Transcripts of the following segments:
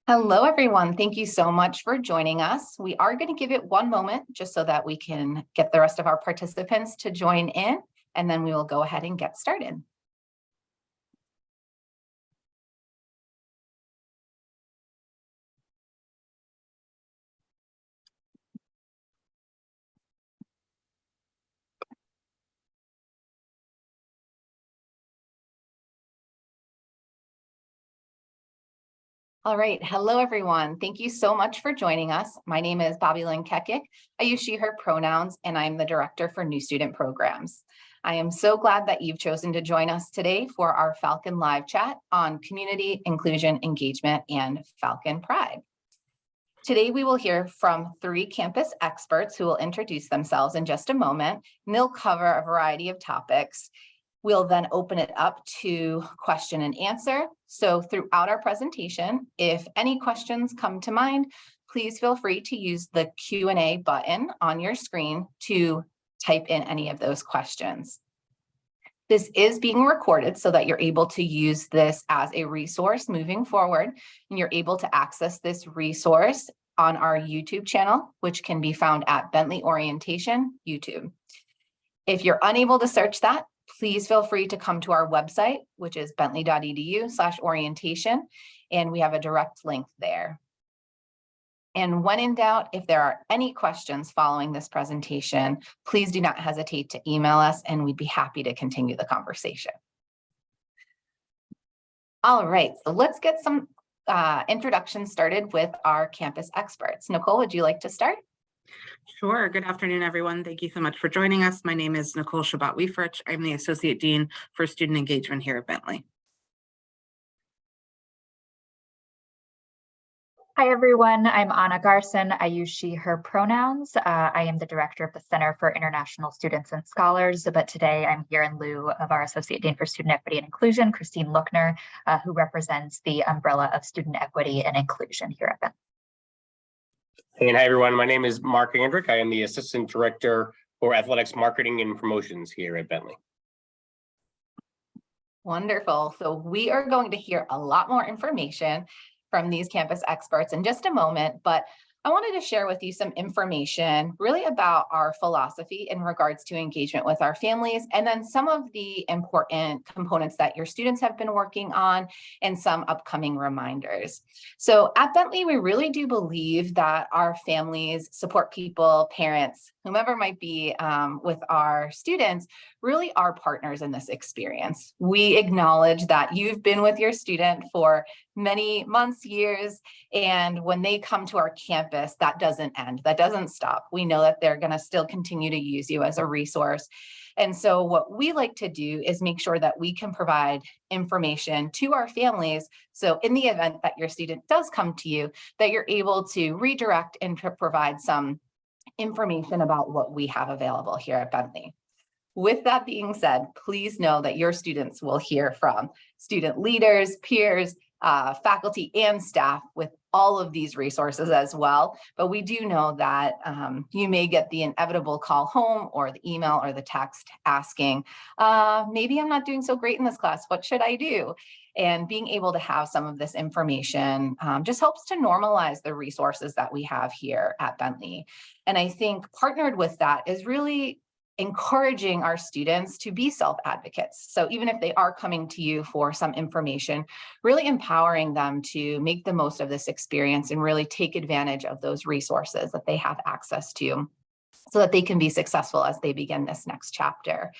Hello, everyone. Thank you so much for joining us. We are going to give it one moment just so that we can get the rest of our participants to join in, and then we will go ahead and get started. All right. Hello, everyone. Thank you so much for joining us. My name is Bobby Lynn Kekik. I use she, her pronouns, and I'm the Director for New Student Programs. I am so glad that you've chosen to join us today for our Falcon Live Chat on community, inclusion, engagement, and Falcon Pride. Today, we will hear from 3 campus experts who will introduce themselves in just a moment, and they'll cover a variety of topics. We'll then open it up to question and answer. So throughout our presentation, if any questions come to mind, please feel free to use the Q&A button on your screen to type in any of those questions. This is being recorded so that you're able to use this as a resource moving forward, and you're able to access this resource on our YouTube channel, which can be found at Bentley Orientation YouTube. If you're unable to search that, please feel free to come to our website, which is bentley.edu/orientation, and we have a direct link there. And when in doubt, if there are any questions following this presentation, please do not hesitate to email us, and we'd be happy to continue the conversation. All right, so let's get some introductions started with our campus experts. Nicole, would you like to start? Sure. Good afternoon, everyone. Thank you so much for joining us. My name is Nicole Shabbat-Weifrich. I'm the Associate Dean for Student Engagement here at Bentley. Hi, everyone. I'm Anna Garson. I use she, her pronouns. I am the Director of the Center for International Students and Scholars, but today I'm here in lieu of our Associate Dean for Student Equity and Inclusion, Christine Lookner, who represents the umbrella of Student Equity and Inclusion here at Bentley. And hi, everyone. My name is Mark Andrick. I am the Assistant Director for Athletics Marketing and Promotions here at Bentley. Wonderful. So we are going to hear a lot more information from these campus experts in just a moment, but I wanted to share with you some information really about our philosophy in regards to engagement with our families, and then some of the important components that your students have been working on and some upcoming reminders. So at Bentley, we really do believe that our families, support people, parents, whomever might be with our students, really are partners in this experience. We acknowledge that you've been with your student for many months, years, and when they come to our campus, that doesn't end, that doesn't stop. We know that they're going to still continue to use you as a resource. And so what we like to do is make sure that we can provide information to our families. So in the event that your student does come to you, that you're able to redirect and to provide some information about what we have available here at Bentley. With that being said, please know that your students will hear from student leaders, peers, faculty, and staff with all of these resources as well. But we do know that you may get the inevitable call home or the email or the text asking, maybe I'm not doing so great in this class. What should I do? And being able to have some of this information just helps to normalize the resources that we have here at Bentley. And I think partnered with that is really encouraging our students to be self-advocates. So even if they are coming to you for some information, really empowering them to make the most of this experience and really take advantage of those resources that they have access to, so that they can be successful as they begin this next chapter.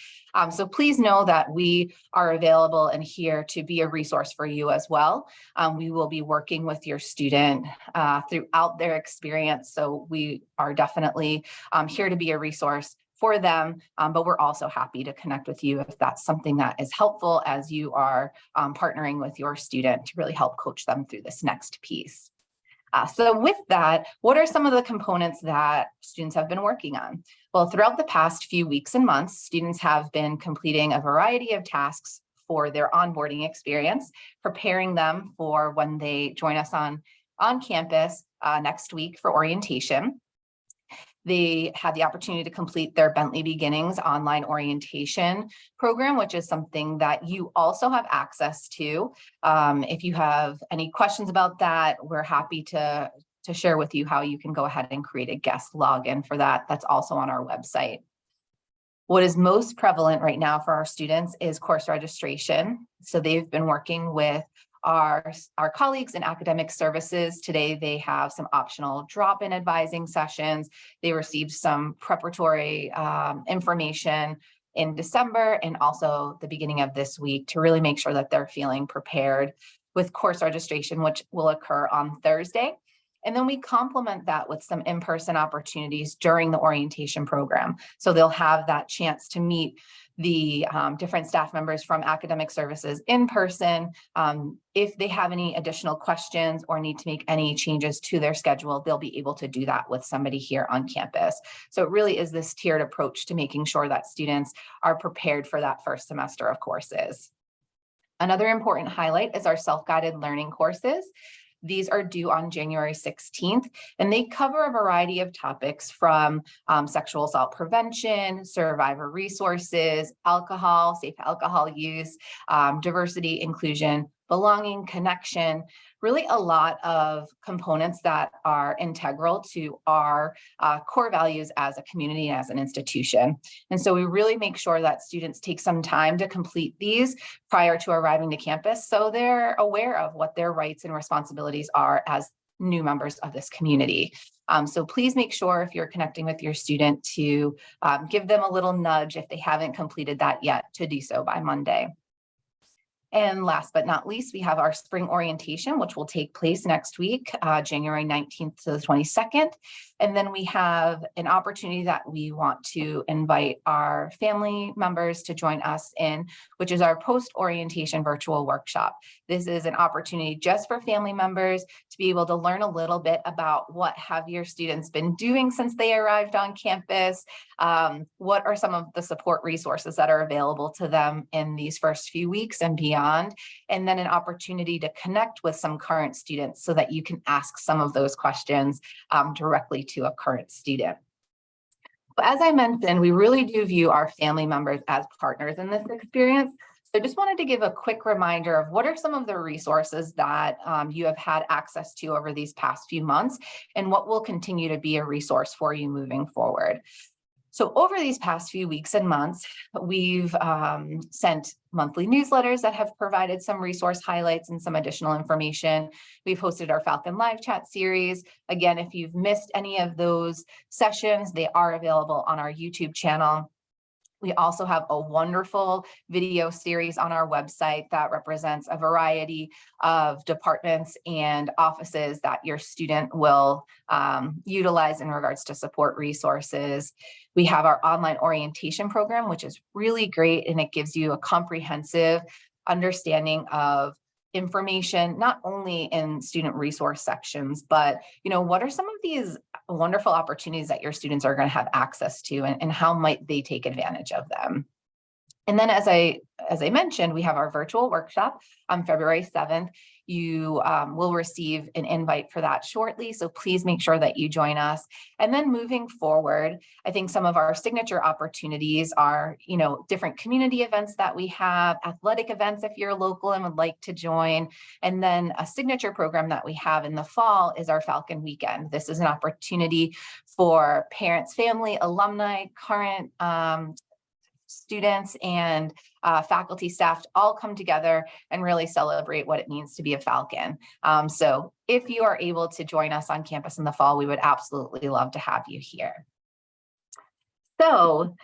So please know that we are available and here to be a resource for you as well. We will be working with your student throughout their experience. So we are definitely here to be a resource for them, but we're also happy to connect with you if that's something that is helpful as you are partnering with your student to really help coach them through this next piece. So with that, what are some of the components that students have been working on? Well, throughout the past few weeks and months, students have been completing a variety of tasks for their onboarding experience, preparing them for when they join us on campus next week for orientation. They had the opportunity to complete their Bentley Beginnings online orientation program, which is something that you also have access to. If you have any questions about that, we're happy to share with you how you can go ahead and create a guest login for that. That's also on our website. What is most prevalent right now for our students is course registration. So they've been working with our colleagues in academic services. Today, they have some optional drop-in advising sessions. They received some preparatory information in December and also the beginning of this week to really make sure that they're feeling prepared with course registration, which will occur on Thursday. And then we complement that with some in-person opportunities during the orientation program. So they'll have that chance to meet the different staff members from academic services in person. If they have any additional questions or need to make any changes to their schedule, they'll be able to do that with somebody here on campus. So it really is this tiered approach to making sure that students are prepared for that first semester of courses. Another important highlight is our self-guided learning courses. These are due on January 16th, and they cover a variety of topics from sexual assault prevention, survivor resources, alcohol, safe alcohol use, diversity, inclusion, belonging, connection, really a lot of components that are integral to our core values as a community and as an institution. And so we really make sure that students take some time to complete these prior to arriving to campus so they're aware of what their rights and responsibilities are as new members of this community. So please make sure if you're connecting with your student to give them a little nudge if they haven't completed that yet to do so by Monday. And last but not least, we have our spring orientation, which will take place next week, January 19th to the 22nd. And then we have an opportunity that we want to invite our family members to join us in, which is our post-orientation virtual workshop. This is an opportunity just for family members to be able to learn a little bit about what have your students been doing since they arrived on campus. What are some of the support resources that are available to them in these first few weeks and beyond, and then an opportunity to connect with some current students so that you can ask some of those questions directly to a current student. But as I mentioned, we really do view our family members as partners in this experience. So I just wanted to give a quick reminder of what are some of the resources that you have had access to over these past few months and what will continue to be a resource for you moving forward. So over these past few weeks and months, we've sent monthly newsletters that have provided some resource highlights and some additional information. We've hosted our Falcon Live Chat series. Again, if you've missed any of those sessions, they are available on our YouTube channel. We also have a wonderful video series on our website that represents a variety of departments and offices that your student will utilize in regards to support resources. We have our online orientation program, which is really great, and it gives you a comprehensive understanding of information, not only in student resource sections, but what are some of these wonderful opportunities that your students are going to have access to, and how might they take advantage of them. And then as I mentioned, we have our virtual workshop on February 7th. You will receive an invite for that shortly, so please make sure that you join us. And then moving forward, I think some of our signature opportunities are, different community events that we have, athletic events if you're local and would like to join. And then a signature program that we have in the fall is our Falcon Weekend. This is an opportunity for parents, family, alumni, current students and faculty, staff to all come together and really celebrate what it means to be a Falcon. So if you are able to join us on campus in the fall, we would absolutely love to have you here. So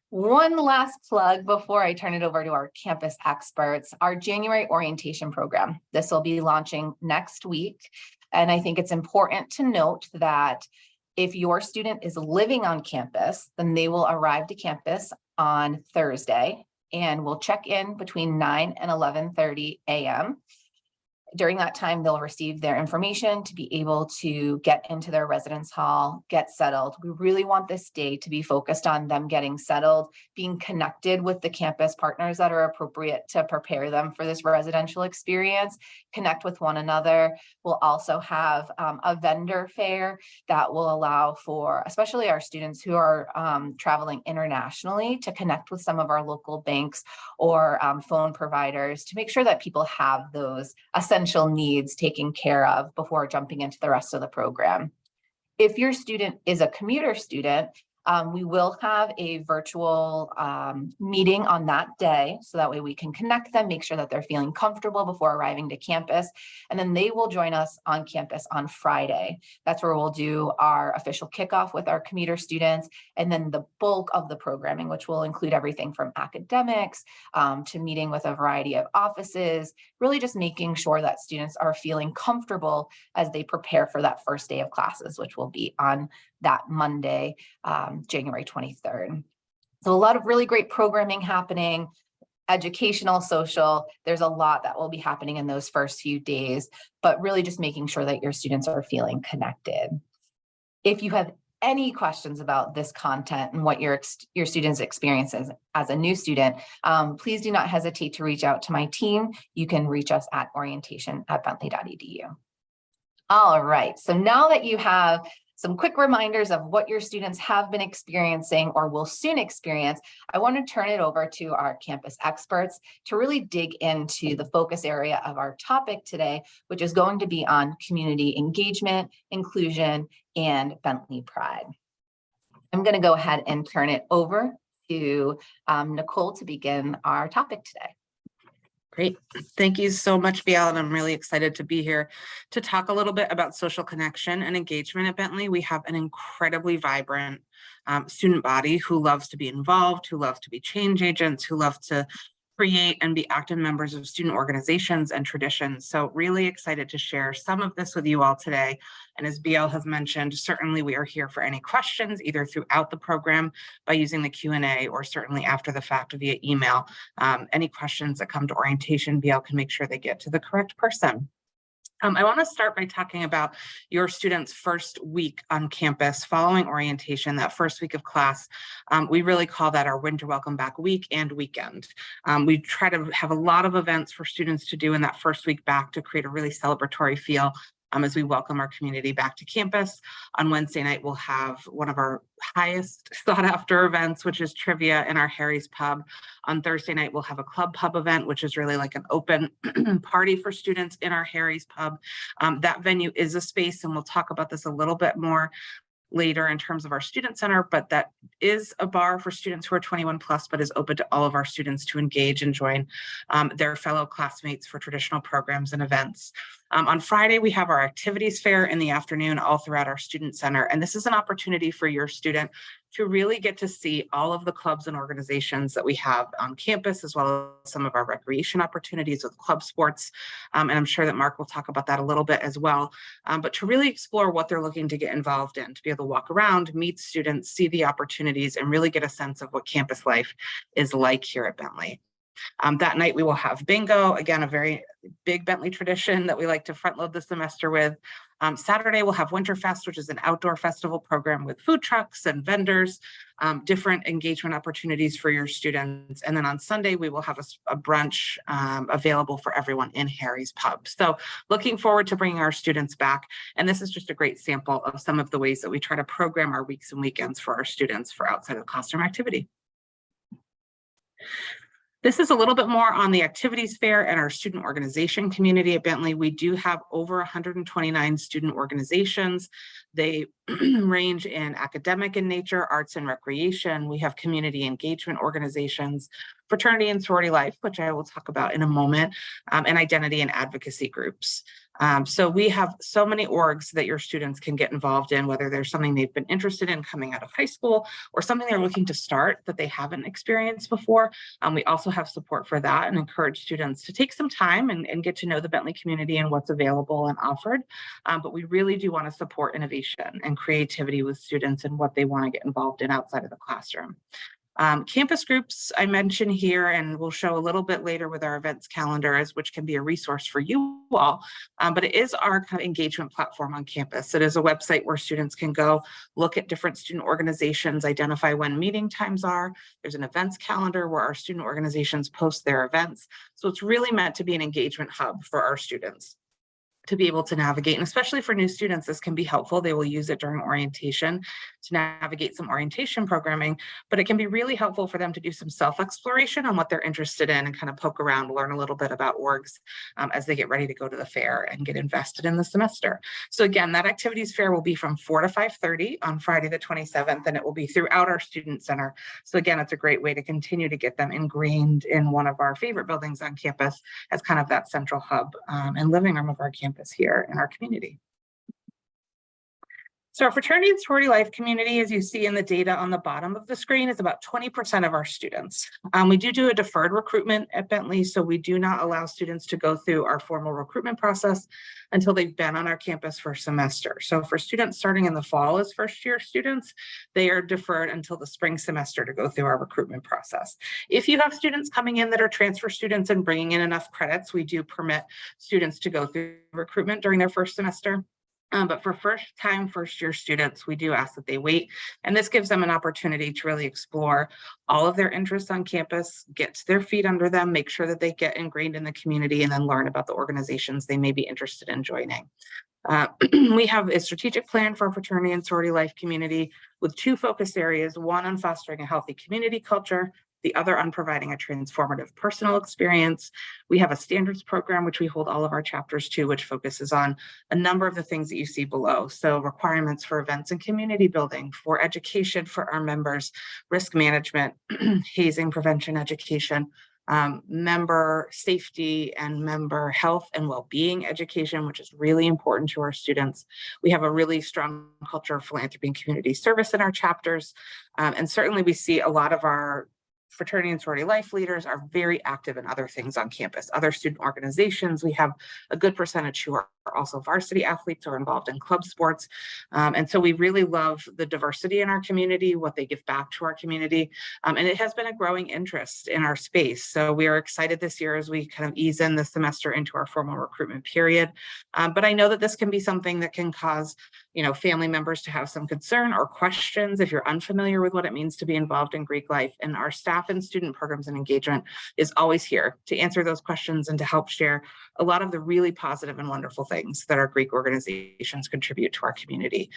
one last plug before I turn it over to our campus experts, our January orientation program. This will be launching next week. And I think it's important to note that if your student is living on campus, then they will arrive to campus on Thursday and will check in between 9 and 11:30 a.m. During that time, they'll receive their information to be able to get into their residence hall, get settled. We really want this day to be focused on them getting settled, being connected with the campus partners that are appropriate to prepare them for this residential experience, connect with one another. We'll also have a vendor fair that will allow for, especially our students who are traveling internationally, to connect with some of our local banks or phone providers to make sure that people have those essential needs taken care of before jumping into the rest of the program. If your student is a commuter student, we will have a virtual meeting on that day, so that way we can connect them, make sure that they're feeling comfortable before arriving to campus, and then they will join us on campus on Friday. That's where we'll do our official kickoff with our commuter students, and then the bulk of the programming, which will include everything from academics to meeting with a variety of offices, really just making sure that students are feeling comfortable as they prepare for that first day of classes, which will be on that Monday, January 23rd. So a lot of really great programming happening, educational, social. There's a lot that will be happening in those first few days, but really just making sure that your students are feeling connected. If you have any questions about this content and what your students' experiences as a new student, please do not hesitate to reach out to my team. You can reach us at orientation@bentley.edu. All right, so now that you have some quick reminders of what your students have been experiencing or will soon experience, I want to turn it over to our campus experts to really dig into the focus area of our topic today, which is going to be on community engagement, inclusion, and Bentley Pride. I'm going to go ahead and turn it over to Nicole to begin our topic today. Great. Thank you so much, Biel, and I'm really excited to be here to talk a little bit about social connection and engagement at Bentley. We have an incredibly vibrant student body who loves to be involved, who loves to be change agents, who love to create and be active members of student organizations and traditions. So really excited to share some of this with you all today. And as Biel has mentioned, certainly we are here for any questions, either throughout the program by using the Q&A or certainly after the fact via email. Any questions that come to orientation, Biel can make sure they get to the correct person. I want to start by talking about your students' first week on campus following orientation, that first week of class. We really call that our winter welcome back week and weekend. We try to have a lot of events for students to do in that first week back to create a really celebratory feel as we welcome our community back to campus. On Wednesday night, we'll have one of our highest sought after events, which is trivia in our Harry's Pub. On Thursday night, we'll have a club pub event, which is really like an open party for students in our Harry's Pub. That venue is a space, and we'll talk about this a little bit more later in terms of our student center, but that is a bar for students who are 21 plus, but is open to all of our students to engage and join their fellow classmates for traditional programs and events. On Friday, we have our activities fair in the afternoon all throughout our student center. And this is an opportunity for your student to really get to see all of the clubs and organizations that we have on campus, as well as some of our recreation opportunities with club sports. And I'm sure that Mark will talk about that a little bit as well. But to really explore what they're looking to get involved in, to be able to walk around, meet students, see the opportunities, and really get a sense of what campus life is like here at Bentley. That night, we will have bingo, again, a very big Bentley tradition that we like to front load the semester with. Saturday, we'll have Winterfest, which is an outdoor festival program with food trucks and vendors, different engagement opportunities for your students. And then on Sunday, we will have a brunch available for everyone in Harry's Pub. So looking forward to bringing our students back. And this is just a great sample of some of the ways that we try to program our weeks and weekends for our students for outside of the classroom activity. This is a little bit more on the activities fair and our student organization community at Bentley. We do have over 129 student organizations. They range in academic in nature, arts and recreation. We have community engagement organizations, fraternity and sorority life, which I will talk about in a moment, and identity and advocacy groups. So we have so many orgs that your students can get involved in, whether there's something they've been interested in coming out of high school or something they're looking to start that they haven't experienced before. We also have support for that and encourage students to take some time and get to know the Bentley community and what's available and offered. But we really do want to support innovation and creativity with students and what they want to get involved in outside of the classroom. Campus groups I mentioned here, and we'll show a little bit later with our events calendar, which can be a resource for you all, but it is our kind of engagement platform on campus. It is a website where students can go look at different student organizations, identify when meeting times are. There's an events calendar where our student organizations post their events. So it's really meant to be an engagement hub for our students to be able to navigate, and especially for new students, this can be helpful. They will use it during orientation to navigate some orientation programming, but it can be really helpful for them to do some self-exploration on what they're interested in and kind of poke around, learn a little bit about orgs as they get ready to go to the fair and get invested in the semester. So again, that activities fair will be from 4 to 5:30 on Friday the 27th, and it will be throughout our student center. So again, it's a great way to continue to get them ingrained in one of our favorite buildings on campus as kind of that central hub and living room of our campus here in our community. So our fraternity and sorority life community, as you see in the data on the bottom of the screen, is about 20% of our students. We do a deferred recruitment at Bentley, so we do not allow students to go through our formal recruitment process until they've been on our campus for a semester. So for students starting in the fall as first-year students, they are deferred until the spring semester to go through our recruitment process. If you have students coming in that are transfer students and bringing in enough credits, we do permit students to go through recruitment during their first semester. But for first-year students, we do ask that they wait, and this gives them an opportunity to really explore all of their interests on campus, get their feet under them, make sure that they get ingrained in the community, and then learn about the organizations they may be interested in joining. We have a strategic plan for our fraternity and sorority life community with 2 focus areas, one on fostering a healthy community culture, the other on providing a transformative personal experience. We have a standards program, which we hold all of our chapters to, which focuses on a number of the things that you see below. So requirements for events and community building, for education for our members, risk management, hazing prevention education, member safety and member health and well-being education, which is really important to our students. We have a really strong culture of philanthropy and community service in our chapters. And certainly we see a lot of our fraternity and sorority life leaders are very active in other things on campus, other student organizations. We have a good percentage who are also varsity athletes or involved in club sports. And so we really love the diversity in our community, what they give back to our community. And it has been a growing interest in our space. So we are excited this year as we kind of ease in the semester into our formal recruitment period. But I know that this can be something that can cause, family members to have some concern or questions if you're unfamiliar with what it means to be involved in Greek life. And our staff and student programs and engagement is always here to answer those questions and to help share a lot of the really positive and wonderful things that our Greek organizations contribute to our community.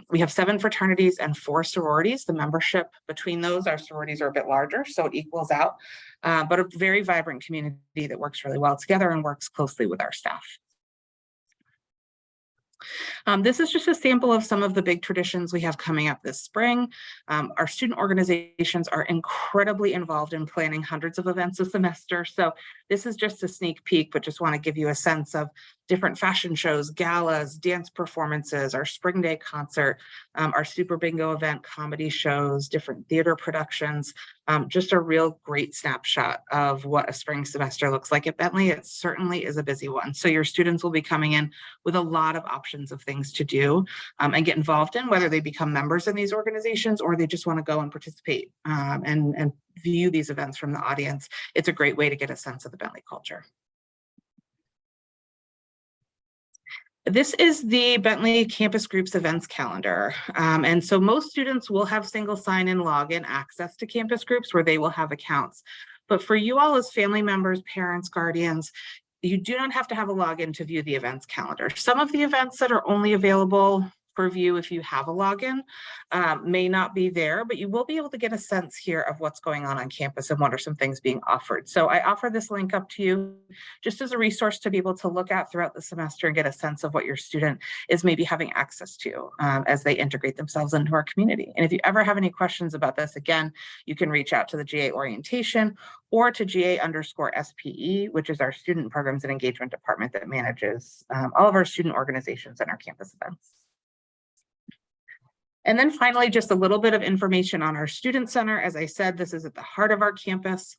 We have 7 fraternities and 4 sororities. The membership between those, our sororities are a bit larger, so it equals out, but a very vibrant community that works really well together and works closely with our staff. This is just a sample of some of the big traditions we have coming up this spring. Our student organizations are incredibly involved in planning hundreds of events a semester. So this is just a sneak peek, but just want to give you a sense of different fashion shows, galas, dance performances, our spring day concert, our super bingo event, comedy shows, different theater productions, just a real great snapshot of what a spring semester looks like at Bentley. It certainly is a busy one. So your students will be coming in with a lot of options of things to do and get involved in, whether they become members in these organizations or they just want to go and participate and view these events from the audience. It's a great way to get a sense of the Bentley culture. This is the Bentley Campus Groups events calendar. And so most students will have single sign-in login access to campus groups where they will have accounts. But for you all as family members, parents, guardians, you do not have to have a login to view the events calendar. Some of the events that are only available for view if you have a login may not be there, but you will be able to get a sense here of what's going on campus and what are some things being offered. So I offer this link up to you just as a resource to be able to look at throughout the semester and get a sense of what your student is maybe having access to as they integrate themselves into our community. And if you ever have any questions about this, again, you can reach out to the GA orientation or to GA_SPE, which is our student programs and engagement department that manages all of our student organizations and our campus events. And then finally, just a little bit of information on our student center. As I said, this is at the heart of our campus.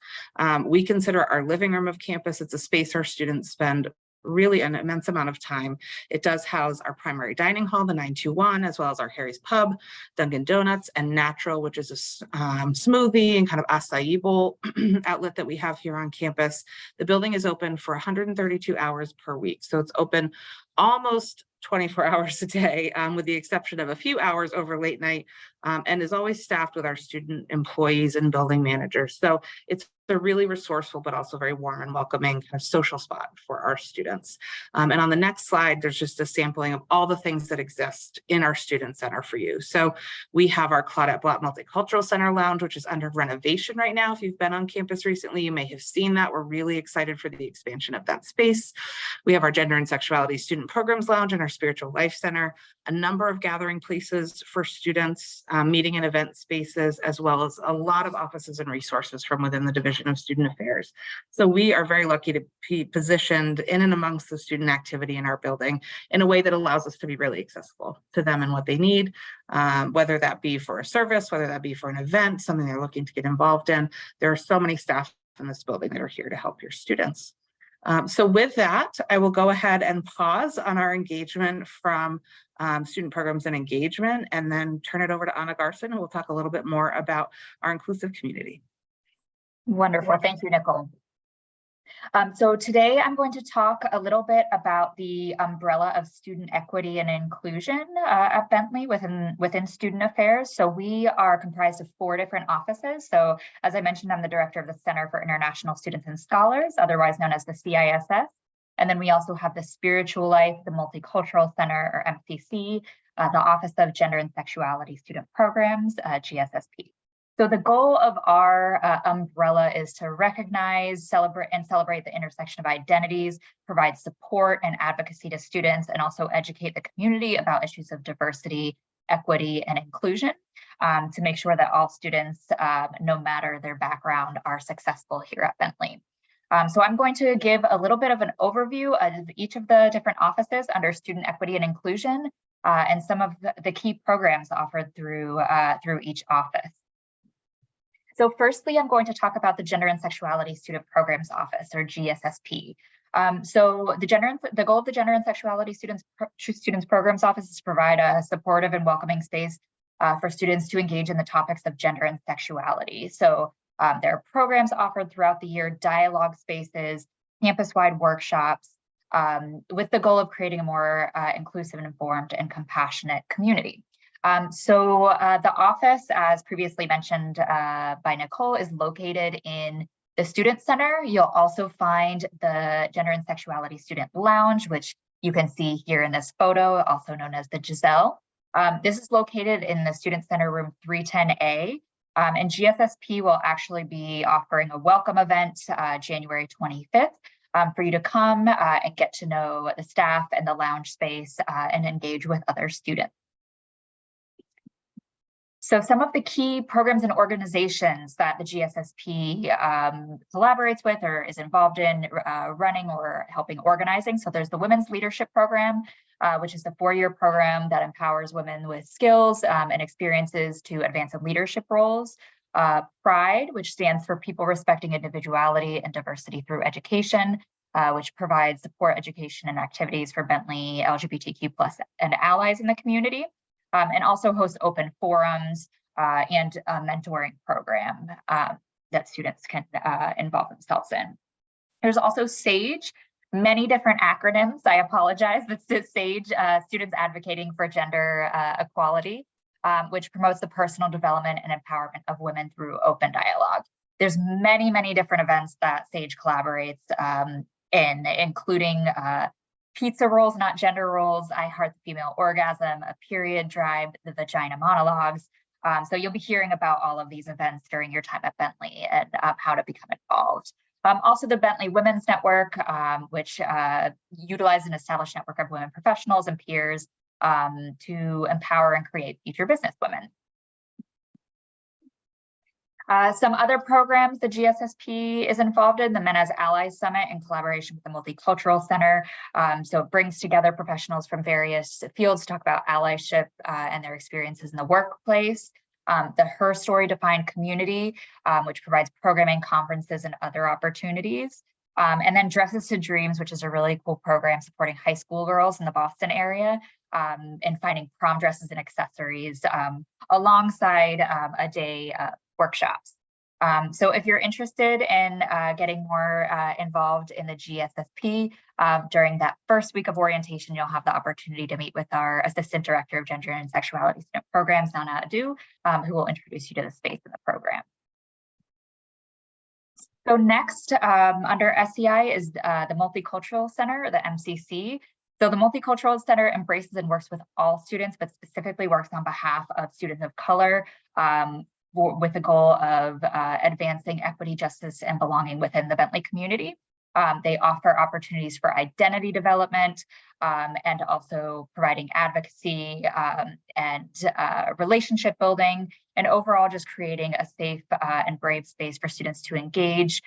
We consider our living room of campus. It's a space our students spend really an immense amount of time. It does house our primary dining hall, the 921, as well as our Harry's Pub, Dunkin' Donuts, and Natural, which is a smoothie and kind of acai bowl outlet that we have here on campus. The building is open for 132 hours per week. So it's open almost 24 hours a day, with the exception of a few hours over late night, and is always staffed with our student employees and building managers. So it's a really resourceful, but also very warm and welcoming kind of social spot for our students. And on the next slide, there's just a sampling of all the things that exist in our student center for you. So we have our Claudette Blatt Multicultural Center Lounge, which is under renovation right now. If you've been on campus recently, you may have seen that. We're really excited for the expansion of that space. We have our Gender and Sexuality Student Programs Lounge and our Spiritual Life Center, a number of gathering places for students, meeting and event spaces, as well as a lot of offices and resources from within the Division of Student Affairs. So we are very lucky to be positioned in and amongst the student activity in our building in a way that allows us to be really accessible to them and what they need, whether that be for a service, whether that be for an event, something they're looking to get involved in. There are so many staff in this building that are here to help your students. So with that, I will go ahead and pause on our engagement from student programs and engagement, and then turn it over to Anna Garson, who will talk a little bit more about our inclusive community. Wonderful. Thank you, Nicole. So today I'm going to talk a little bit about the umbrella of student equity and inclusion at Bentley within Student Affairs. So we are comprised of 4 different offices. So as I mentioned, I'm the director of the Center for International Students and Scholars, otherwise known as the CISS. And then we also have the Spiritual Life, the Multicultural Center, or MCC, the Office of Gender and Sexuality Student Programs, GSSP. So the goal of our umbrella is to recognize, celebrate the intersection of identities, provide support and advocacy to students, and also educate the community about issues of diversity, equity, and inclusion, to make sure that all students, no matter their background, are successful here at Bentley. So I'm going to give a little bit of an overview of each of the different offices under student equity and inclusion, and some of the key programs offered through each office. So firstly, I'm going to talk about the Gender and Sexuality Student Programs Office, or GSSP. So the goal of the Gender and Sexuality Students Programs Office is to provide a supportive and welcoming space for students to engage in the topics of gender and sexuality. So there are programs offered throughout the year, dialogue spaces, campus-wide workshops, with the goal of creating a more inclusive and informed and compassionate community. So the office, as previously mentioned by Nicole, is located in the Student Center. You'll also find the Gender and Sexuality Student Lounge, which you can see here in this photo, also known as the Giselle. This is located in the Student Center room 310A, and GSSP will actually be offering a welcome event January 25th for you to come and get to know the staff and the lounge space and engage with other students. So some of the key programs and organizations that the GSSP collaborates with or is involved in running or helping organizing. So there's the Women's Leadership Program, which is the 4-year program that empowers women with skills and experiences to advance in leadership roles. Pride, which stands for People Respecting Individuality and Diversity Through Education, which provides support, education, and activities for Bentley LGBTQ+ and allies in the community. And also host open forums and a mentoring program that students can involve themselves in. There's also SAGE, many different acronyms. I apologize. That's SAGE, Students Advocating for Gender Equality, which promotes the personal development and empowerment of women through open dialogue. There's many, many different events that SAGE collaborates in, including pizza rolls, not gender roles, I Heart the Female Orgasm, a period drive, the vagina monologues. So you'll be hearing about all of these events during your time at Bentley and how to become involved. Also the Bentley Women's Network, which utilizes an established network of women professionals and peers to empower and create future business women. Some other programs the GSSP is involved in, the Men as Allies Summit in collaboration with the Multicultural Center. So it brings together professionals from various fields to talk about allyship and their experiences in the workplace. The Her Story Defined Community, which provides programming, conferences, and other opportunities. And then Dresses to Dreams, which is a really cool program supporting high school girls in the Boston area and finding prom dresses and accessories alongside a day workshops. So if you're interested in getting more involved in the GSSP, during that first week of orientation, you'll have the opportunity to meet with our Assistant Director of Gender and Sexuality Student Programs, Nana Adu, who will introduce you to the space in the program. So next, under SEI is the Multicultural Center, the MCC. So the Multicultural Center embraces and works with all students, but specifically works on behalf of students of color, with the goal of advancing equity, justice, and belonging within the Bentley community. They offer opportunities for identity development and also providing advocacy and relationship building, and overall just creating a safe and brave space for students to engage,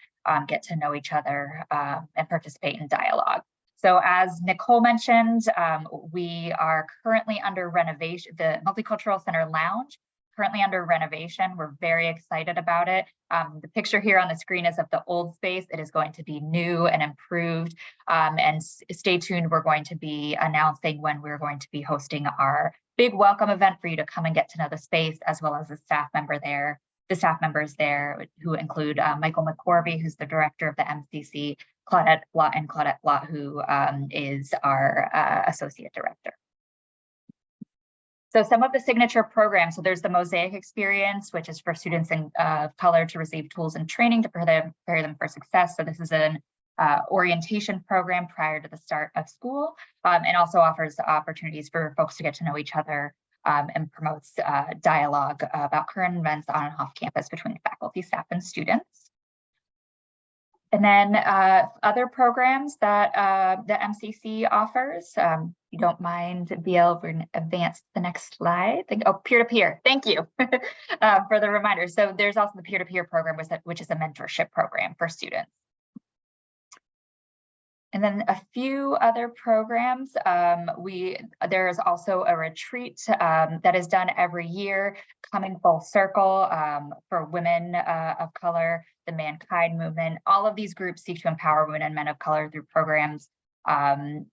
get to know each other, and participate in dialogue. So as Nicole mentioned, we are currently under renovation, the Multicultural Center Lounge, currently under renovation. We're very excited about it. The picture here on the screen is of the old space. It is going to be new and improved. And stay tuned, we're going to be announcing when we're going to be hosting our big welcome event for you to come and get to know the space, as well as the staff members there, who include Michael McCorvey, who's the director of the MCC, Claudette Blott, who is our associate director. So some of the signature programs, so there's the Mosaic Experience, which is for students of color to receive tools and training to prepare them for success. So this is an orientation program prior to the start of school, and also offers opportunities for folks to get to know each other and promotes dialogue about current events on and off campus between faculty, staff, and students. And then other programs that the MCC offers, you don't mind, BL, we're going to advance to the next slide. Oh, peer-to-peer, thank you for the reminder. So there's also the peer-to-peer program, which is a mentorship program for students. And then a few other programs. There is also a retreat that is done every year, coming full circle for women of color, the Mankind Movement. All of these groups seek to empower women and men of color through programs. And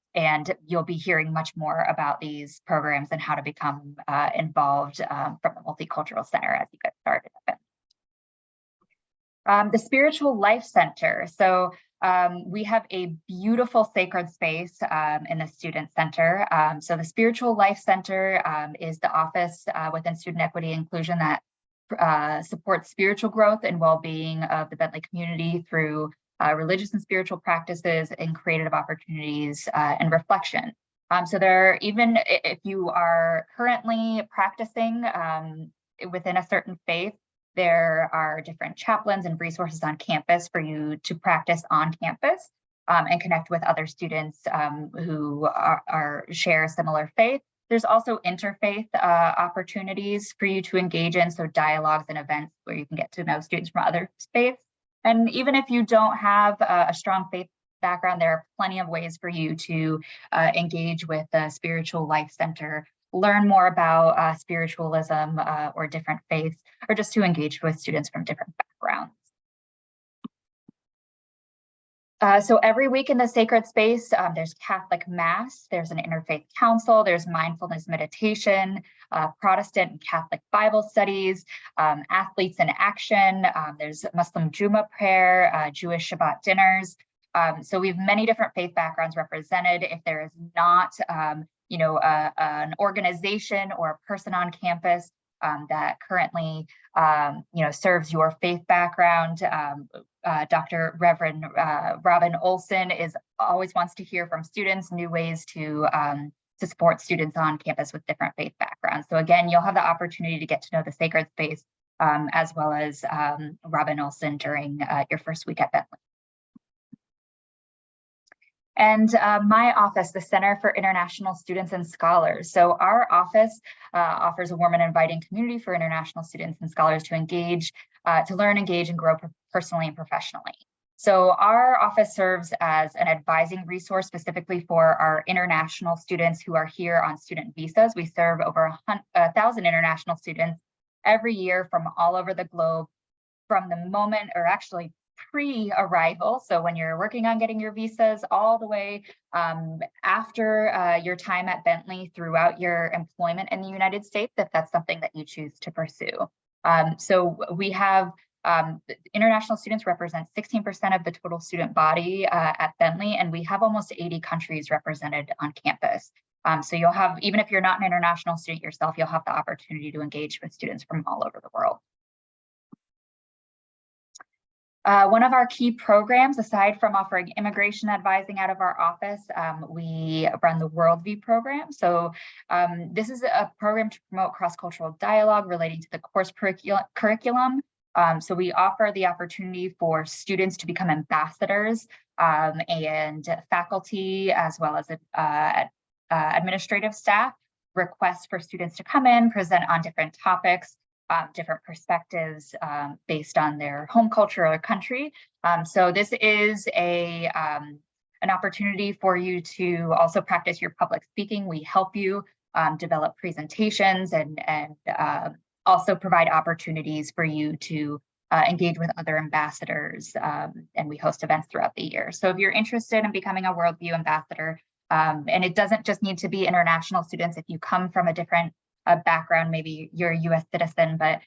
you'll be hearing much more about these programs and how to become involved from the Multicultural Center as you get started. The Spiritual Life Center. So we have a beautiful sacred space in the Student Center. So the Spiritual Life Center is the office within Student Equity and Inclusion that supports spiritual growth and well-being of the Bentley community through religious and spiritual practices and creative opportunities and reflection. So there, even if you are currently practicing within a certain faith, there are different chaplains and resources on campus for you to practice on campus and connect with other students who share similar faith. There's also interfaith opportunities for you to engage in, so dialogues and events where you can get to know students from other faiths. And even if you don't have a strong faith background, there are plenty of ways for you to engage with the Spiritual Life Center, learn more about spiritualism or different faiths, or just to engage with students from different backgrounds. So every week in the sacred space, there's Catholic Mass, there's an interfaith council, there's mindfulness meditation, Protestant and Catholic Bible studies, athletes in action, there's Muslim Juma prayer, Jewish Shabbat dinners. So we have many different faith backgrounds represented. If there is not, an organization or a person on campus that currently, serves your faith background, Dr. Reverend Robin Olson always wants to hear from students new ways to support students on campus with different faith backgrounds. So again, you'll have the opportunity to get to know the sacred space as well as Robin Olson during your first week at Bentley. And my office, the Center for International Students and Scholars. So our office offers a warm and inviting community for international students and scholars to engage, to learn, engage, and grow personally and professionally. So our office serves as an advising resource specifically for our international students who are here on student visas. We serve over 1,000 international students every year from all over the globe, from the moment, or actually pre-arrival, so when you're working on getting your visas, all the way after your time at Bentley throughout your employment in the United States, if that's something that you choose to pursue. So we have international students represent 16% of the total student body at Bentley, and we have almost 80 countries represented on campus. So you'll have, even if you're not an international student yourself, you'll have the opportunity to engage with students from all over the world. One of our key programs, aside from offering immigration advising out of our office, we run the Worldview program. So this is a program to promote cross-cultural dialogue relating to the course curriculum. So we offer the opportunity for students to become ambassadors, and faculty, as well as administrative staff, requests for students to come in, present on different topics, different perspectives based on their home culture or country. So this is an opportunity for you to also practice your public speaking. We help you develop presentations and also provide opportunities for you to engage with other ambassadors, and we host events throughout the year. So if you're interested in becoming a Worldview ambassador, and it doesn't just need to be international students. If you come from a different background, maybe you're a US citizen, but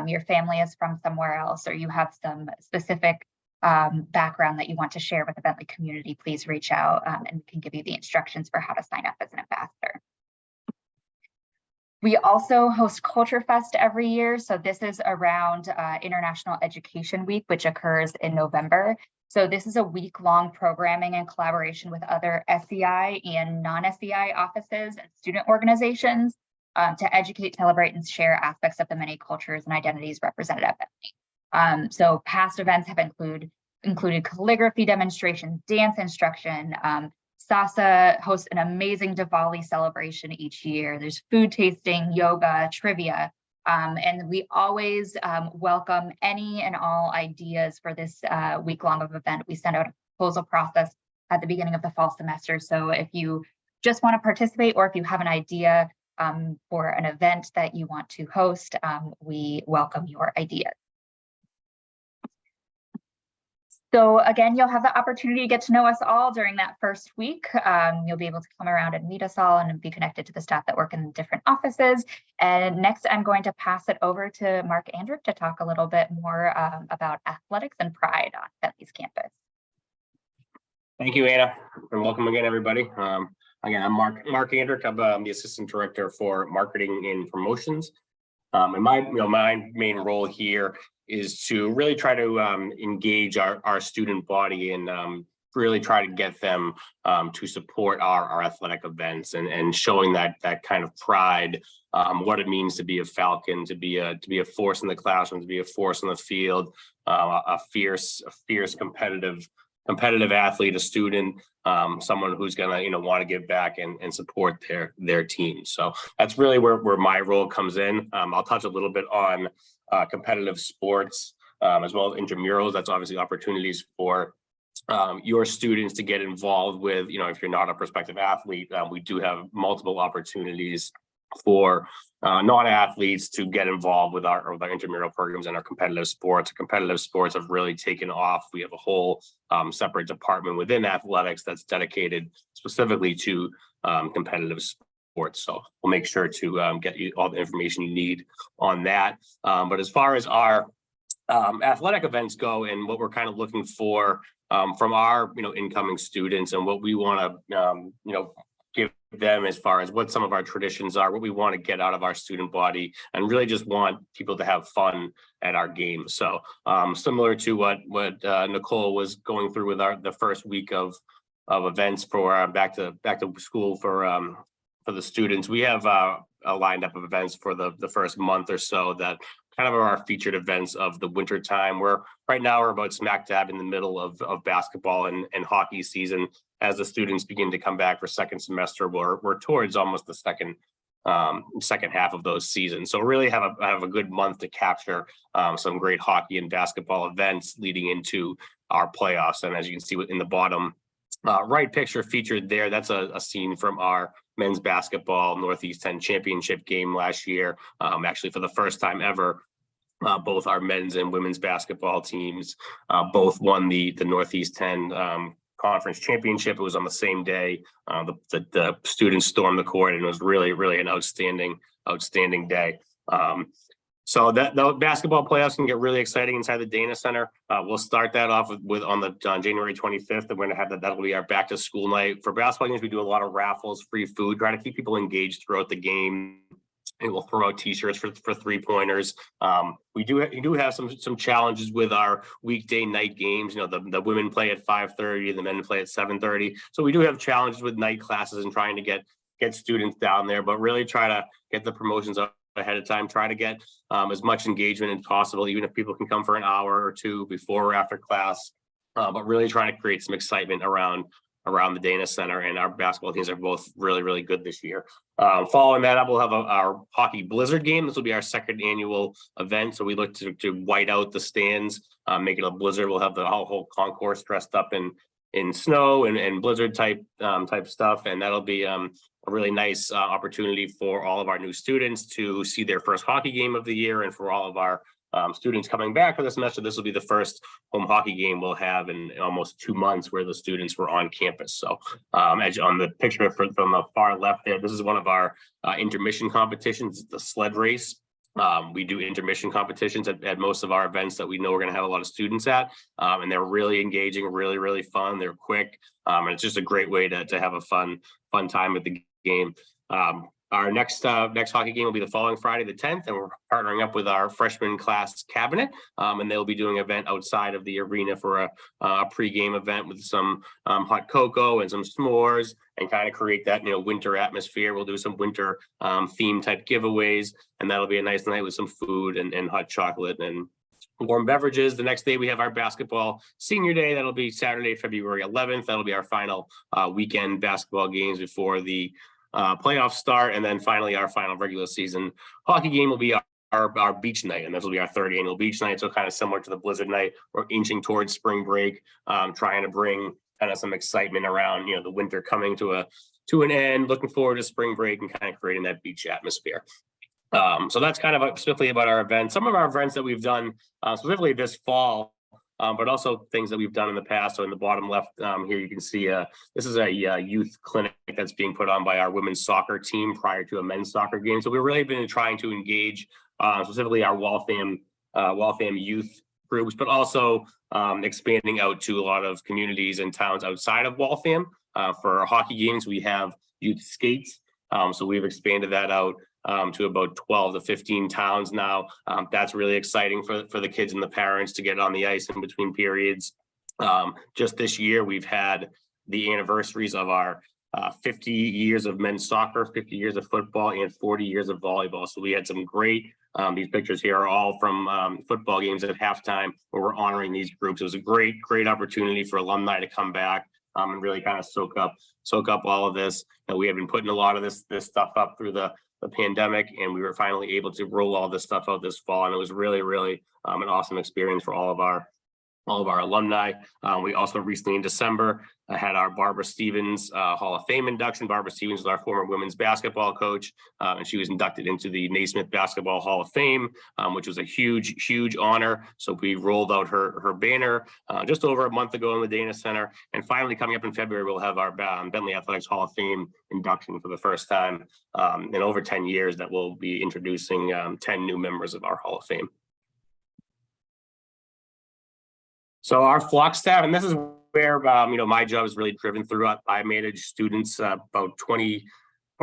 your family is from somewhere else, or you have some specific background that you want to share with the Bentley community, please reach out and we can give you the instructions for how to sign up as an ambassador. We also host Culture Fest every year. So this is around International Education Week, which occurs in November. So this is a week-long programming in collaboration with other SEI and non-SEI offices and student organizations to educate, celebrate, and share aspects of the many cultures and identities represented at Bentley. So past events have included calligraphy demonstrations, dance instruction. SASA hosts an amazing Diwali celebration each year. There's food tasting, yoga, trivia, and we always welcome any and all ideas for this week-long of event. We send out a proposal process at the beginning of the fall semester. So if you just want to participate, or if you have an idea for an event that you want to host, we welcome your ideas. So again, you'll have the opportunity to get to know us all during that first week. You'll be able to come around and meet us all and be connected to the staff that work in different offices. And next, I'm going to pass it over to Mark Andrick to talk a little bit more about athletics and pride on Bentley's campus. Thank you, Anna, and welcome again, everybody. Again, I'm Mark Andrick. I'm the Assistant Director for Marketing and Promotions. And my main role here is to really try to engage our student body and really try to get them to support our athletic events and showing that kind of pride, what it means to be a Falcon, to be a force in the classroom, to be a force on the field, a fierce competitive athlete, a student, someone who's gonna want to give back and support their team. So that's really where my role comes in. I'll touch a little bit on competitive sports as well as intramurals. That's obviously opportunities for your students to get involved with, if you're not a prospective athlete, we do have multiple opportunities for non-athletes to get involved with our intramural programs and our competitive sports. Competitive sports have really taken off. We have a whole separate department within athletics that's dedicated specifically to competitive sports. So we'll make sure to get you all the information you need on that. But as far as our athletic events go and what we're kind of looking for from our incoming students and what we want to give them as far as what some of our traditions are, what we want to get out of our student body, and really just want people to have fun at our games. So similar to what Nicole was going through with the first week of events for back to school for the students, we have a lineup of events for the first month or so that kind of are our featured events of the winter time. Right now we're about smack dab in the middle of basketball and hockey season. As the students begin to come back for second semester, we're towards almost the second half of those seasons. So really have a good month to capture some great hockey and basketball events leading into our playoffs. And as you can see in the bottom right picture featured there, that's a scene from our men's basketball Northeast 10 championship game last year. Actually, for the first time ever, Both our men's and women's basketball teams both won the Northeast 10 conference championship. It was on the same day. The students stormed the court, and it was really an outstanding day. So that the basketball playoffs can get really exciting inside the Dana Center. We'll start that off on January 25th, and we're gonna have that'll be our back to school night. For basketball games, we do a lot of raffles, free food, try to keep people engaged throughout the game. And we'll throw out t-shirts for 3-pointers. We do have some challenges with our weekday night games. You know, the women play at 5:30 and the men play at 7:30. So we do have challenges with night classes and trying to get students down there, but really try to get the promotions up ahead of time, try to get as much engagement as possible, even if people can come for an hour or two before or after class, but really trying to create some excitement around the Dana Center, and our basketball teams are both really good this year. Following that up, we'll have our hockey blizzard game. This will be our second annual event. So we look to white out the stands, make it a blizzard. We'll have the whole concourse dressed up in snow and blizzard type stuff. And that'll be a really nice opportunity for all of our new students to see their first hockey game of the year, and for all of our students coming back for the semester. This will be the first home hockey game we'll have in almost 2 months where the students were on campus. So as on the picture from the far left there, this is one of our intermission competitions, the sled race. We do intermission competitions at most of our events that we know we're going to have a lot of students at, and they're really engaging, really fun. They're quick, and it's just a great way to have a fun time at the game. Our next hockey game will be the following Friday, the 10th, and we're partnering up with our freshman class cabinet, and they'll be doing an event outside of the arena for a pregame event with some hot cocoa and some s'mores, and kind of create that winter atmosphere. We'll do some winter theme type giveaways, and that'll be a nice night with some food and hot chocolate and warm beverages. The next day we have our basketball senior day. That'll be Saturday, February 11th. That'll be our final weekend basketball games before the playoffs start, and then finally our final regular season hockey game will be our beach night, and this will be our third annual beach night. So kind of similar to the blizzard night, we're inching towards spring break, trying to bring kind of some excitement around the winter coming to an end, looking forward to spring break and kind of creating that beach atmosphere. So that's kind of specifically about our events. Some of our events that we've done specifically this fall, but also things that we've done in the past. So in the bottom left here, you can see this is a youth clinic that's being put on by our women's soccer team prior to a men's soccer game. So we've really been trying to engage specifically our Waltham youth groups, but also expanding out to a lot of communities and towns outside of Waltham. For our hockey games, we have youth skates. So we've expanded that out to about 12 to 15 towns now. That's really exciting for the kids and the parents to get on the ice in between periods. Just this year, we've had the anniversaries of our 50 years of men's soccer, 50 years of football, and 40 years of volleyball. So we had some great, these pictures here are all from football games at halftime where we're honoring these groups. It was a great opportunity for alumni to come back and really kind of soak up all of this. And we have been putting a lot of this stuff up through the pandemic, and we were finally able to roll all this stuff out this fall, and it was really an awesome experience for all of our alumni. We also recently in December had our Barbara Stevens Hall of Fame induction. Barbara Stevens is our former women's basketball coach, and she was inducted into the Naismith Basketball Hall of Fame, which was a huge honor. So we rolled out her banner just over a month ago in the Dana Center, and finally coming up in February, we'll have our Bentley Athletics Hall of Fame induction for the first time in over 10 years. That we'll be introducing 10 new members of our Hall of Fame. So our flock staff, and this is where my job is really driven through. I manage students about 20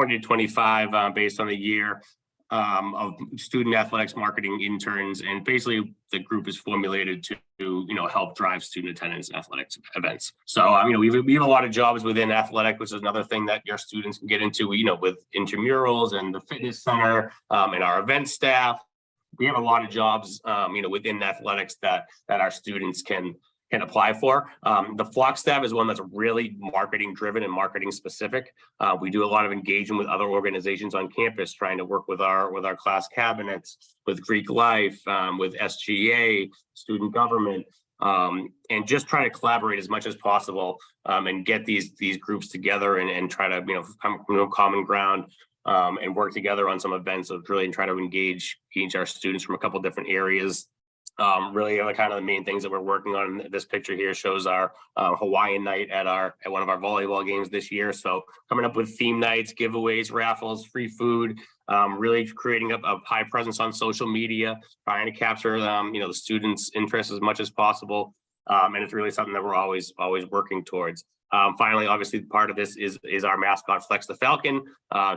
to 25 based on the year of student athletics marketing interns, and basically the group is formulated to help drive student attendance in athletics events. So we have a lot of jobs within athletic, which is another thing that your students can get into. With intramurals and the fitness center and our event staff. We have a lot of jobs, within athletics that our students can apply for. The flock staff is one that's really marketing driven and marketing specific. We do a lot of engagement with other organizations on campus, trying to work with our class cabinets, with Greek Life, with SGA, student government, and just try to collaborate as much as possible and get these groups together and try to come to common ground. and work together on some events of really try to engage our students from a couple different areas. Really kind of the main things that we're working on. This picture here shows our Hawaiian night at one of our volleyball games this year. So coming up with theme nights, giveaways, raffles, free food, really creating a high presence on social media, trying to capture the students' interest as much as possible. And it's really something that we're always working towards. Finally, obviously, part of this is our mascot, Flex the Falcon.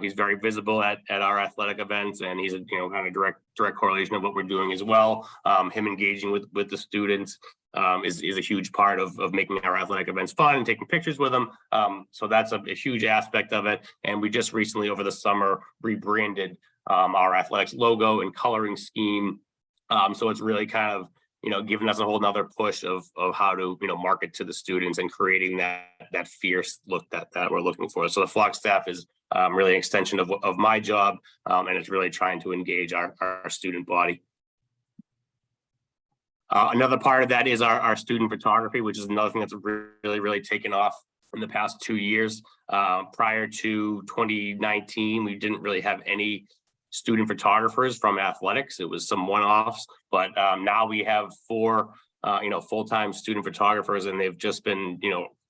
He's very visible at our athletic events, and he's a kind of direct correlation of what we're doing as well. Him engaging with the students is a huge part of making our athletic events fun and taking pictures with them. So that's a huge aspect of it. And we just recently, over the summer, rebranded our athletics logo and coloring scheme. So it's really kind of giving us a whole nother push of how to, market to the students and creating that fierce look that we're looking for. So the Flock staff is really an extension of my job, and it's really trying to engage our student body. Another part of that is our student photography, which is another thing that's really taken off in the past 2 years. Prior to 2019, we didn't really have any student photographers from athletics. It was some one-offs, but now we have 4 full-time student photographers, and they've just been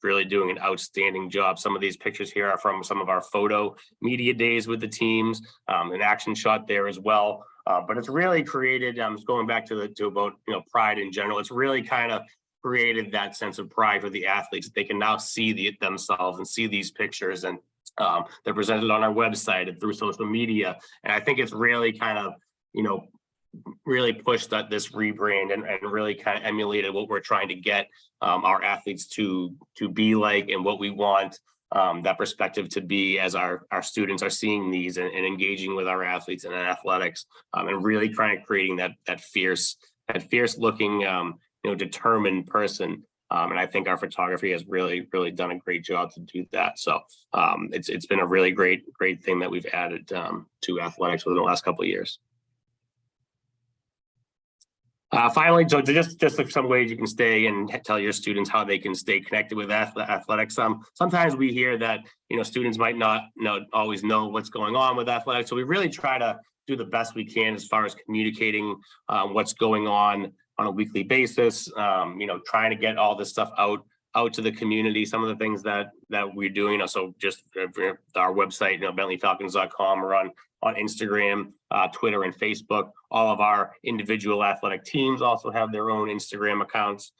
really doing an outstanding job. Some of these pictures here are from some of our photo media days with the teams, an action shot there as well. But it's really created, going back to about pride in general, it's really kind of created that sense of pride for the athletes. They can now see themselves and see these pictures, and they're presented on our website and through social media. And I think it's really kind of, really pushed this rebrand and really kind of emulated what we're trying to get our athletes to be like, and what we want that perspective to be as our students are seeing these and engaging with our athletes and athletics, and really kind of creating that fierce looking, determined person. And I think our photography has really done a great job to do that. So it's been a really great thing that we've added to athletics within the last couple of years. Finally, so just some ways you can stay and tell your students how they can stay connected with athletics. Sometimes we hear that students might not always know what's going on with athletics. So we really try to do the best we can as far as communicating what's going on a weekly basis, trying to get all this stuff out to the community. Some of the things that we're doing, so just our website, bentleyfalcons.com, or on Instagram, Twitter, and Facebook. All of our individual athletic teams also have their own Instagram accounts.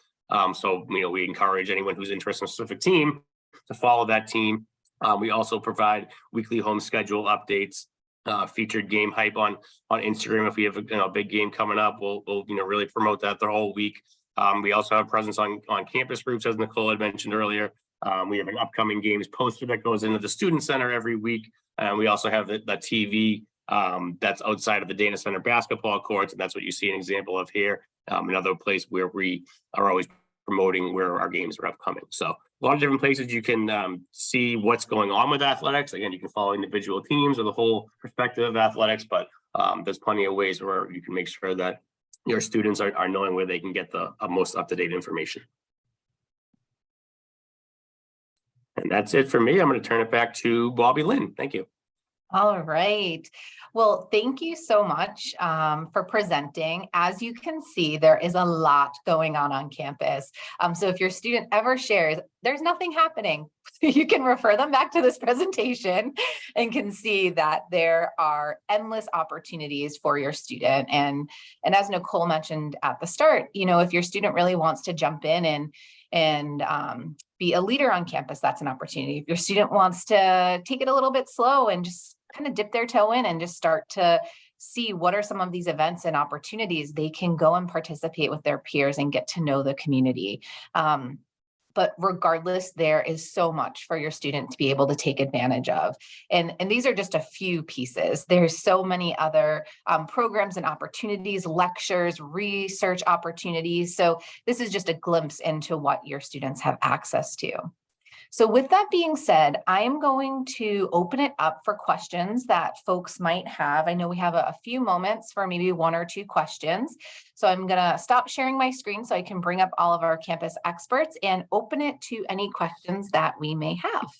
So we encourage anyone who's interested in a specific team to follow that team. We also provide weekly home schedule updates, featured game hype on Instagram. If we have a big game coming up, we'll really promote that the whole week. We also have presence on campus groups, as Nicole had mentioned earlier. We have an upcoming games poster that goes into the student center every week. And we also have the TV that's outside of the Dana Center basketball courts, and that's what you see an example of here. Another place where we are always promoting where our games are upcoming. So a lot of different places you can see what's going on with athletics. Again, you can follow individual teams or the whole perspective of athletics, but there's plenty of ways where you can make sure that your students are knowing where they can get the most up-to-date information. And that's it for me. I'm going to turn it back to Bobby Lynn. Thank you. All right. Well, thank you so much for presenting. As you can see, there is a lot going on campus. So if your student ever shares, there's nothing happening, you can refer them back to this presentation and can see that there are endless opportunities for your student. And as Nicole mentioned at the start, if your student really wants to jump in and be a leader on campus, that's an opportunity. If your student wants to take it a little bit slow and just kind of dip their toe in and just start to see what are some of these events and opportunities, they can go and participate with their peers and get to know the community. But regardless, there is so much for your student to be able to take advantage of. And these are just a few pieces. There's so many other programs and opportunities, lectures, research opportunities. So this is just a glimpse into what your students have access to. So with that being said, I am going to open it up for questions that folks might have. I know we have a few moments for maybe 1 or 2 questions. So I'm going to stop sharing my screen so I can bring up all of our campus experts and open it to any questions that we may have.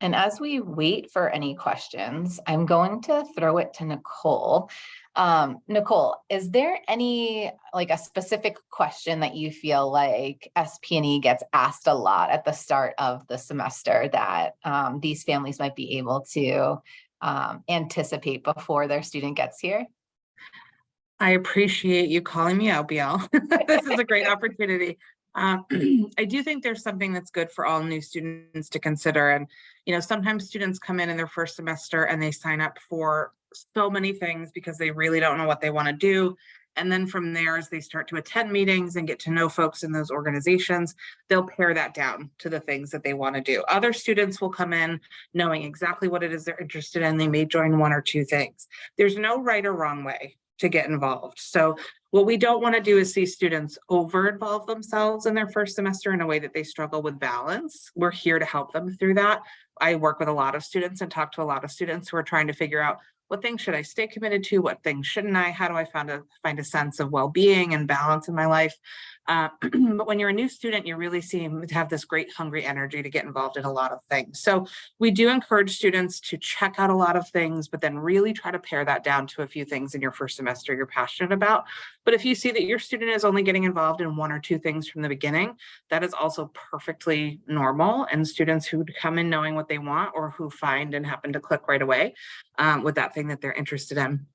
And as we wait for any questions, I'm going to throw it to Nicole. Nicole, is there any like a specific question that you feel like SP&E gets asked a lot at the start of the semester that these families might be able to anticipate before their student gets here? I appreciate you calling me out, BL. This is a great opportunity. I do think there's something that's good for all new students to consider. And, sometimes students come in their first semester and they sign up for so many things because they really don't know what they want to do. And then from there, as they start to attend meetings and get to know folks in those organizations, they'll pare that down to the things that they want to do. Other students will come in knowing exactly what it is they're interested in. They may join one or two things. There's no right or wrong way to get involved. So what we don't want to do is see students over-involve themselves in their first semester in a way that they struggle with balance. We're here to help them through that. I work with a lot of students and talk to a lot of students who are trying to figure out what things should I stay committed to? What things shouldn't I? How do I find a sense of well-being and balance in my life? But when you're a new student, you really seem to have this great hungry energy to get involved in a lot of things. So we do encourage students to check out a lot of things, but then really try to pare that down to a few things in your first semester you're passionate about. But if you see that your student is only getting involved in one or two things from the beginning, that is also perfectly normal. And students who come in knowing what they want or who find and happen to click right away with that thing that they're interested in,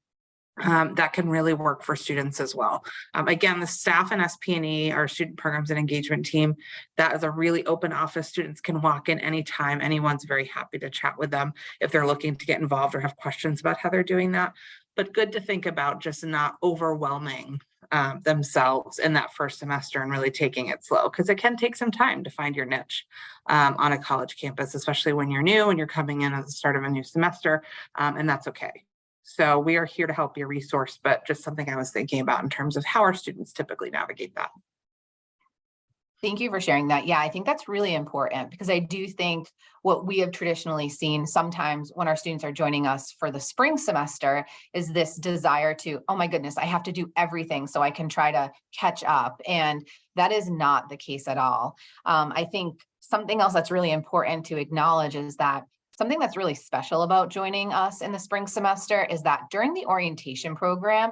that can really work for students as well. Again, the staff and SP&E, our student programs and engagement team, that is a really open office. Students can walk in anytime. Anyone's very happy to chat with them if they're looking to get involved or have questions about how they're doing that. But good to think about just not overwhelming themselves in that first semester and really taking it slow, because it can take some time to find your niche on a college campus, especially when you're new and you're coming in at the start of a new semester, and that's okay. So we are here to help be a resource, but just something I was thinking about in terms of how our students typically navigate that. Thank you for sharing that. Yeah, I think that's really important because I do think what we have traditionally seen sometimes when our students are joining us for the spring semester is this desire to, oh my goodness, I have to do everything so I can try to catch up. And that is not the case at all. I think something else that's really important to acknowledge is that something that's really special about joining us in the spring semester is that during the orientation program,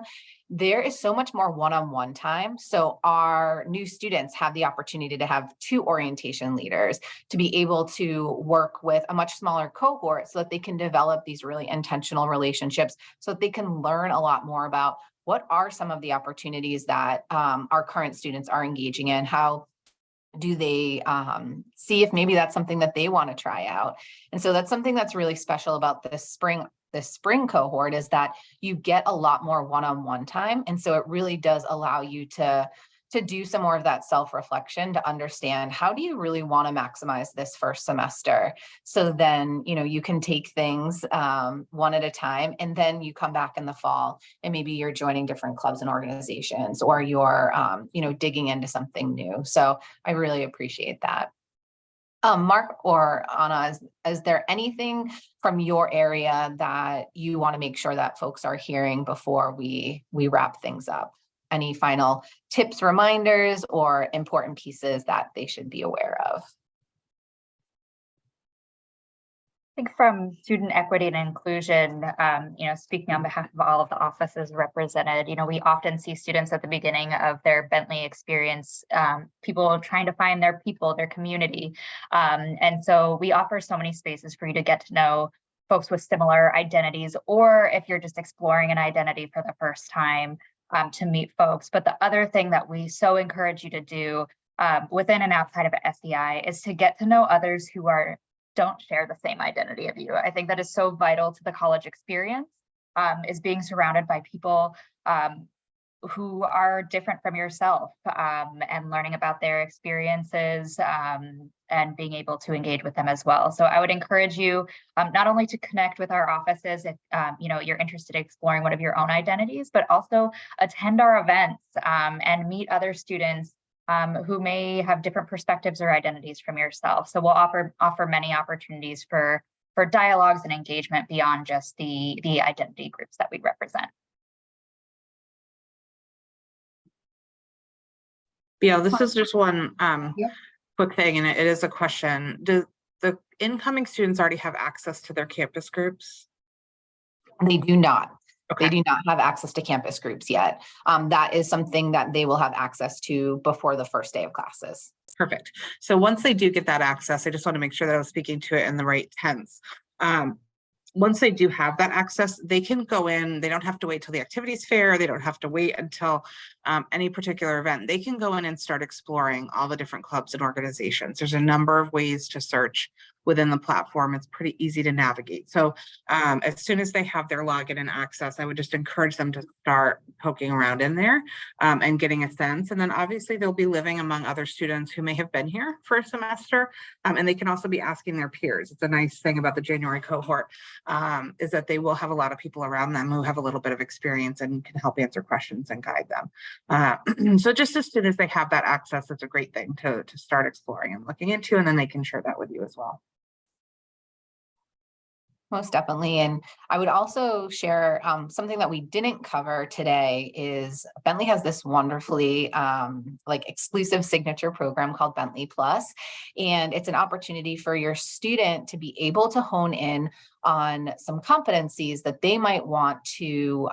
there is so much more one-on-one time. So our new students have the opportunity to have 2 orientation leaders to be able to work with a much smaller cohort so that they can develop these really intentional relationships so that they can learn a lot more about what are some of the opportunities that our current students are engaging in, how do they see if maybe that's something that they want to try out. And so that's something that's really special about this spring cohort is that you get a lot more one-on-one time. And so it really does allow you to do some more of that self-reflection to understand how do you really want to maximize this first semester. So then, you can take things one at a time, and then you come back in the fall and maybe you're joining different clubs and organizations, or you're, digging into something new. So I really appreciate that. Mark or Anna, is there anything from your area that you want to make sure that folks are hearing before we wrap things up? Any final tips, reminders, or important pieces that they should be aware of? I think from student equity and inclusion, speaking on behalf of all of the offices represented, we often see students at the beginning of their Bentley experience, people trying to find their people, their community. And so we offer so many spaces for you to get to know folks with similar identities, or if you're just exploring an identity for the first time, to meet folks. But the other thing that we so encourage you to do within and outside of SEI is to get to know others who don't share the same identity of you. I think that is so vital to the college experience, is being surrounded by people who are different from yourself, and learning about their experiences, and being able to engage with them as well. So I would encourage you not only to connect with our offices if you're interested in exploring one of your own identities, but also attend our events and meet other students who may have different perspectives or identities from yourself. So we'll offer many opportunities for dialogues and engagement beyond just the identity groups that we represent. Yeah, this is just one quick thing, and it is a question. the incoming students already have access to their campus groups? They do not. They Okay, do not have access to campus groups yet. That is something that they will have access to before the first day of classes. perfect. So once they do get that access, I just want to make sure that I was speaking to it in the right tense. Once they do have that access, they can go in, they don't have to wait till the activities fair, they don't have to wait until any particular event. They can go in and start exploring all the different clubs and organizations. There's a number of ways to search within the platform. It's pretty easy to navigate. So as soon as they have their login and access, I would just encourage them to start poking around in there and getting a sense. And then obviously they'll be living among other students who may have been here for a semester, and they can also be asking their peers. It's a nice thing about the January cohort is that they will have a lot of people around them who have a little bit of experience and can help answer questions and guide them. So just as soon as they have that access, it's a great thing to start exploring and looking into, and then they can share that with you as well. Most definitely. And I would also share something that we didn't cover today is Bentley has this wonderfully exclusive signature program called Bentley Plus. And it's an opportunity for your student to be able to hone in on some competencies that they might want to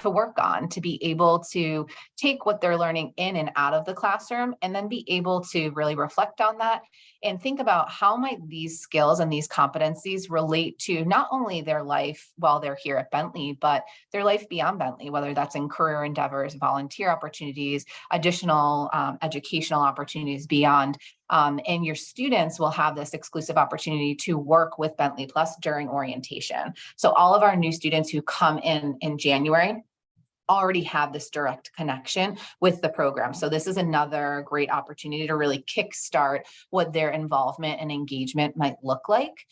work on, to be able to take what they're learning in and out of the classroom, and then be able to really reflect on that and think about how might these skills and these competencies relate to not only their life while they're here at Bentley, but their life beyond Bentley, whether that's in career endeavors, volunteer opportunities, additional educational opportunities beyond. And your students will have this exclusive opportunity to work with Bentley Plus during orientation. So all of our new students who come in January already have this direct connection with the program. So this is another great opportunity to really kickstart what their involvement and engagement might look like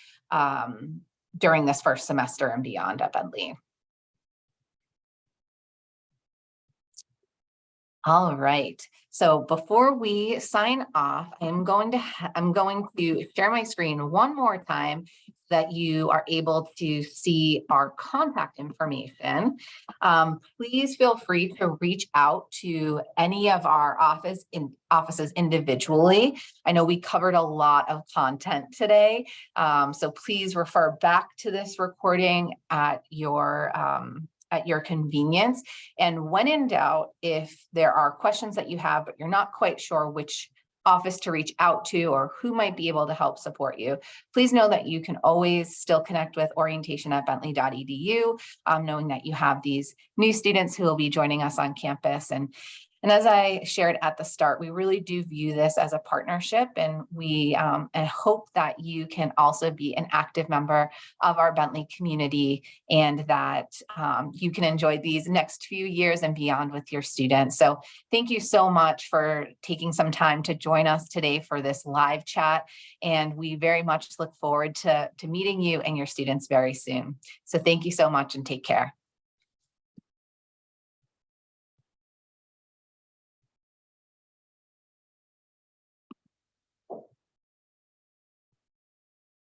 during this first semester and beyond at Bentley. All right. So before we sign off, I'm going to share my screen one more time so that you are able to see our contact information. Please feel free to reach out to any of our offices individually. I know we covered a lot of content today, so please refer back to this recording at your convenience. And when in doubt, if there are questions that you have, but you're not quite sure which office to reach out to or who might be able to help support you, please know that you can always still connect with orientation@bentley.edu, knowing that you have these new students who will be joining us on campus. And as I shared at the start, we really do view this as a partnership, and we and hope that you can also be an active member of our Bentley community, and that you can enjoy these next few years and beyond with your students. So thank you so much for taking some time to join us today for this live chat. And we very much look forward to meeting you and your students very soon. So thank you so much and take care.